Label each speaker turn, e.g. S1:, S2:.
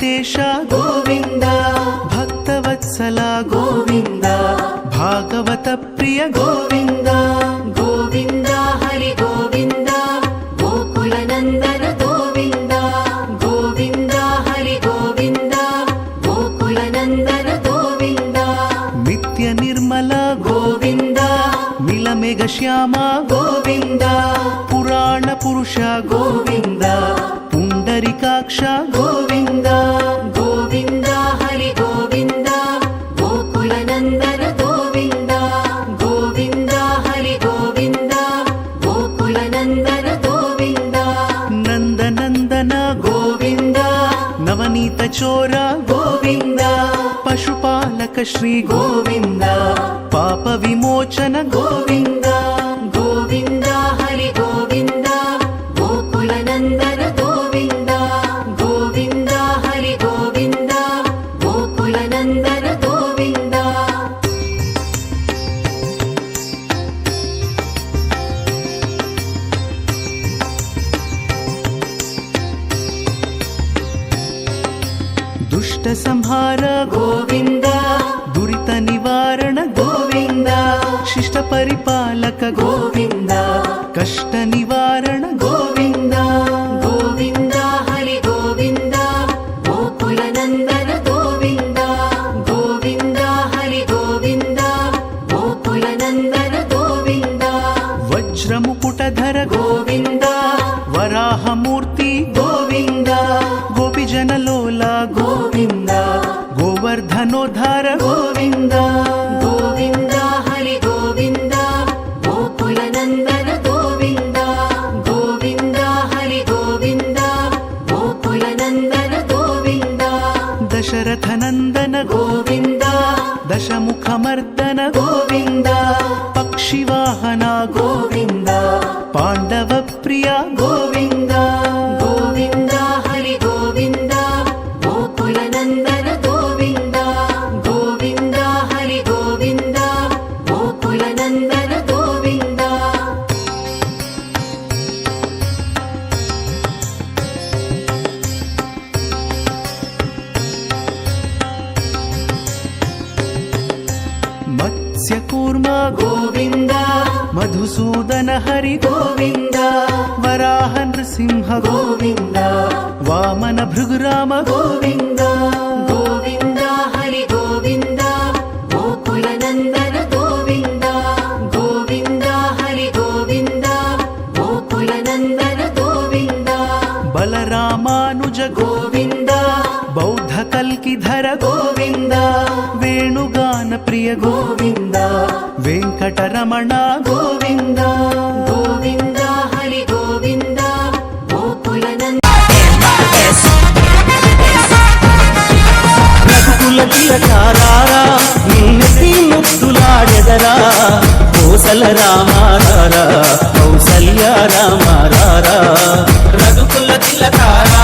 S1: ವೆಂಕಟೇಶ ಗೋವಿಂದ ಭಕ್ತವತ್ಸಲ ಗೋವಿಂದ ಭಾಗವತ ಪ್ರಿಯ ಗೋವಿಂದ
S2: ಗೋವಿಂದ ಹರಿ ಗೋವಿಂದ ಗೋಕುಲ ನಂದನ ಗೋವಿಂದ ಗೋವಿಂದ ಹರಿ ಗೋವಿಂದ ಗೋಕುಲ ನಂದನ ಗೋವಿಂದ
S1: ನಿತ್ಯ ನಿರ್ಮಲ
S2: ಗೋವಿಂದ
S1: ಮಿಲಮೆಘ ಶ್ಯಾಮ
S2: ಗೋವಿಂದ
S1: ಪುರಾಣ ಪುರುಷ
S2: ಗೋವಿಂದ
S1: ಪುಂಡರಿಕಾಕ್ಷ
S2: ಗೋವಿಂದ ಗೋವಿಂದ ಹರಿ ಗೋವಿಂದ ಗೋಕುಲ ನಂದನ ಗೋವಿಂದ ಗೋವಿಂದ ಹರಿ ಗೋವಿಂದ ಗೋಕುಲ ನಂದನ ಗೋವಿಂದ
S1: ನಂದನಂದನ
S2: ಗೋವಿಂದ
S1: ನವನೀತ ಚೋರ
S2: ಗೋವಿಂದ
S1: ಪಶುಪಾಲಕ ಶ್ರೀ
S2: ಗೋವಿಂದ
S1: ಪಾಪ ವಿಮೋಚನ
S2: ಗೋವಿಂದ ಗೋವಿಂದ ಹರಿ ಗೋವಿಂದ ಗೋಕುಲ ನಂದನ ಗೋವಿಂದ ಗೋವಿಂದ ಹರಿ ಗೋವಿಂದ ಗೋಕುಲ ನಂದನ ಗೋವಿಂದ
S1: ದುಷ್ಟ ಸಂಹಾರ
S2: ಗೋವಿಂದ
S1: ದುರಿತ ನಿವಾರಣ
S2: ಗೋವಿಂದ
S1: ಶಿಷ್ಟ ಪರಿಪಾಲಕ
S2: ಗೋವಿಂದ
S1: ಕಷ್ಟ ನಿವಾರಣ
S2: ಗೋವಿಂದ ಗೋವಿಂದ ಹರಿ ಗೋವಿಂದ ಗೋಕುಲ ನಂದನ ಗೋವಿಂದ ಗೋವಿಂದ ಹರಿ ಗೋವಿಂದ ಗೋಕುಲ ನಂದನ ಗೋವಿಂದ
S1: ವಜ್ರ ಮುಕುಟಧರ
S2: ಗೋವಿಂದ
S1: ವರಾಹ ಮೂರ್ತಿ
S2: ಗೋವಿಂದ
S1: ಗೋಪಿಜನ ಲೋಲ
S2: ಗೋವಿಂದ
S1: ಗೋವರ್ಧನೋದ್ಧಾರ
S2: ಗೋವಿಂದ ಗೋವಿಂದ ಹರಿ ಗೋವಿಂದ ಗೋಕುಲ ನಂದನ ಗೋವಿಂದ ಗೋವಿಂದ ಹರಿ ಗೋವಿಂದ ಗೋಕುಲ ನಂದನ ಗೋವಿಂದ
S1: ದಶರಥ ನಂದನ
S2: ಗೋವಿಂದ
S1: ದಶಮುಖ ಮರ್ದನ
S2: ಗೋವಿಂದ
S1: ಪಕ್ಷಿವಾಹನ
S2: ಗೋವಿಂದ
S1: ಪಾಂಡವ ಪ್ರಿಯ
S2: ಗೋವಿಂದ ಗೋವಿಂದ ಹರಿ ಗೋವಿಂದ ಗೋಕುಲ ನಂದನ ಗೋವಿಂದ ಗೋವಿಂದ ಹರಿ ಗೋವಿಂದ ಗೋಕುಲ ನಂದನ ಗೋವಿಂದ
S1: ಮತ್ಸ್ಯ ಕೂರ್ಮ
S2: ಗೋವಿಂದ
S1: ಮಧುಸೂದನ ಹರಿ
S2: ಗೋವಿಂದ
S1: ವರಾಹ ನೃಸಿಂಹ
S2: ಗೋವಿಂದ
S1: ವಾಮನ ಭೃಗುರಾಮ
S2: ಗೋವಿಂದ ಗೋವಿಂದ ಹರಿ ಗೋವಿಂದ ಗೋಕುಲ ನಂದನ ಗೋವಿಂದ ಗೋವಿಂದ ಹರಿ ಗೋವಿಂದ ಗೋಕುಲ ನಂದನ ಗೋವಿಂದ
S1: ಬಲರಾಮಾನುಜ
S2: ಗೋವಿಂದ
S1: ಬೌದ್ಧ ಕಲ್ಕಿಧರ
S2: ಗೋವಿಂದ
S1: ವೇಣುಗಾನ ಪ್ರಿಯ
S2: ಗೋವಿಂದ
S1: ವೆಂಕಟರಮಣ
S2: ಗೋವಿಂದ ಗೋವಿಂದ ಹರಿ ಗೋವಿಂದ ಗೋಕುಲ
S3: రఘుకుల తిలకారారా నిన్నెత్తి ముద్దులాడెదరా కోసల రామారారా కౌసల్య రామారారా రఘుకుల తిలకారా